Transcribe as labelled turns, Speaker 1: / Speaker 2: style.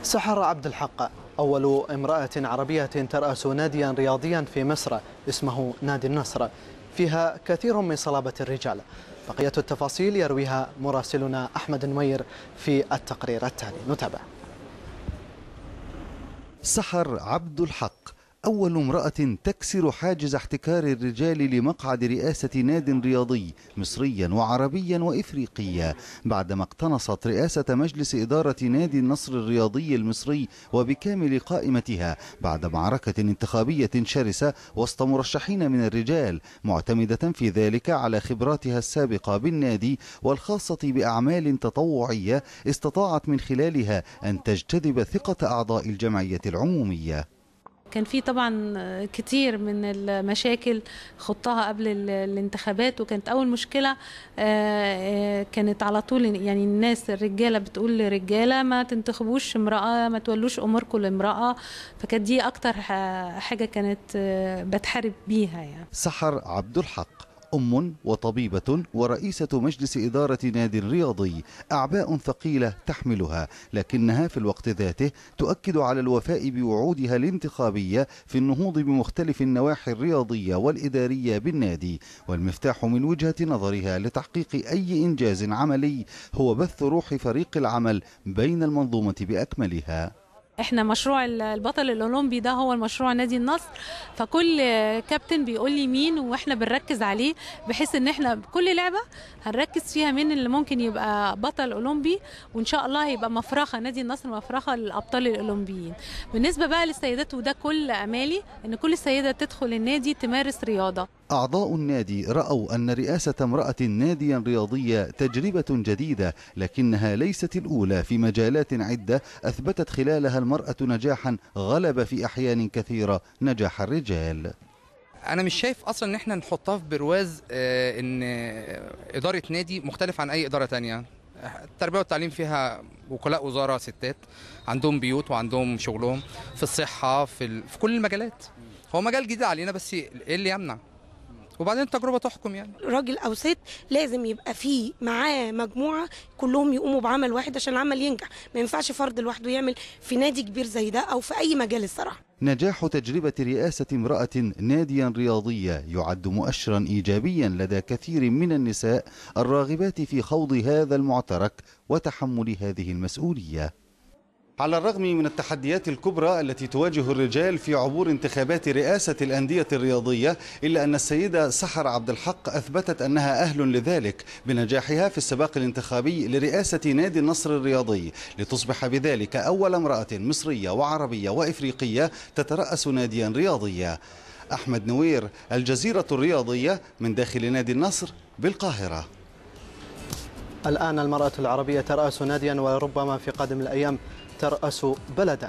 Speaker 1: سحر عبد الحق أول امرأة عربية ترأس ناديا رياضيا في مصر اسمه نادي النصر، فيها كثير من صلابة الرجال. بقية التفاصيل يرويها مراسلنا أحمد نوير في التقرير التالي، نتابع.
Speaker 2: سحر عبد الحق أول امرأة تكسر حاجز احتكار الرجال لمقعد رئاسة ناد رياضي مصريا وعربيا وإفريقيا، بعدما اقتنصت رئاسة مجلس إدارة نادي النصر الرياضي المصري وبكامل قائمتها بعد معركة انتخابية شرسة وسط مرشحين من الرجال، معتمدة في ذلك على خبراتها السابقة بالنادي والخاصة بأعمال تطوعية استطاعت من خلالها أن تجتذب ثقة أعضاء الجمعية العمومية.
Speaker 3: كان في طبعا كتير من المشاكل خضتها قبل الانتخابات، وكانت اول مشكله كانت على طول يعني الناس الرجاله بتقول للرجاله ما تنتخبوش امراه، ما تولوش اموركم لامراه، فكانت دي اكتر حاجه كانت بتحارب بيها يعني.
Speaker 2: سحر عبد الحق أم وطبيبة ورئيسة مجلس إدارة نادي رياضي، أعباء ثقيلة تحملها، لكنها في الوقت ذاته تؤكد على الوفاء بوعودها الانتخابية في النهوض بمختلف النواحي الرياضية والإدارية بالنادي، والمفتاح من وجهة نظرها لتحقيق أي إنجاز عملي هو بث روح فريق العمل بين المنظومة بأكملها.
Speaker 3: احنا مشروع البطل الاولمبي ده هو المشروع نادي النصر، فكل كابتن بيقول لي مين واحنا بنركز عليه، بحيث ان احنا كل لعبه هنركز فيها مين اللي ممكن يبقى بطل اولمبي، وان شاء الله هيبقى مفرخه نادي النصر، مفرخه للابطال الاولمبيين. بالنسبه بقى للسيدات، وده كل امالي ان كل سيده تدخل النادي تمارس رياضه.
Speaker 2: أعضاء النادي رأوا أن رئاسة امرأة ناديا رياضية تجربة جديدة، لكنها ليست الأولى في مجالات عدة أثبتت خلالها المرأة نجاحا غلب في أحيان كثيرة نجاح الرجال.
Speaker 4: أنا مش شايف أصلا إن احنا نحطها في برواز إن إدارة نادي مختلف عن أي إدارة تانية. التربية والتعليم فيها وكلاء وزارة ستات عندهم بيوت وعندهم شغلهم، في الصحة في كل المجالات. هو مجال جديد علينا، بس إيه اللي يمنع؟ وبعدين التجربة تحكم يعني.
Speaker 5: راجل أو ست لازم يبقى فيه معاه مجموعة كلهم يقوموا بعمل واحد عشان العمل ينجح، ما ينفعش فرد لوحده يعمل في نادي كبير زي ده أو في أي مجال الصراحة.
Speaker 2: نجاح تجربة رئاسة امرأة ناديا رياضية يعد مؤشرا إيجابيا لدى كثير من النساء الراغبات في خوض هذا المعترك وتحمل هذه المسؤولية. على الرغم من التحديات الكبرى التي تواجه الرجال في عبور انتخابات رئاسة الأندية الرياضية، إلا أن السيدة سحر عبد الحق أثبتت أنها أهل لذلك بنجاحها في السباق الانتخابي لرئاسة نادي النصر الرياضي، لتصبح بذلك أول امرأة مصرية وعربية وإفريقية تترأس ناديا رياضيا. أحمد نوير، الجزيرة الرياضية، من داخل نادي النصر بالقاهرة.
Speaker 1: الآن المرأة العربية ترأس ناديا، وربما في قادم الأيام ترأس بلدا.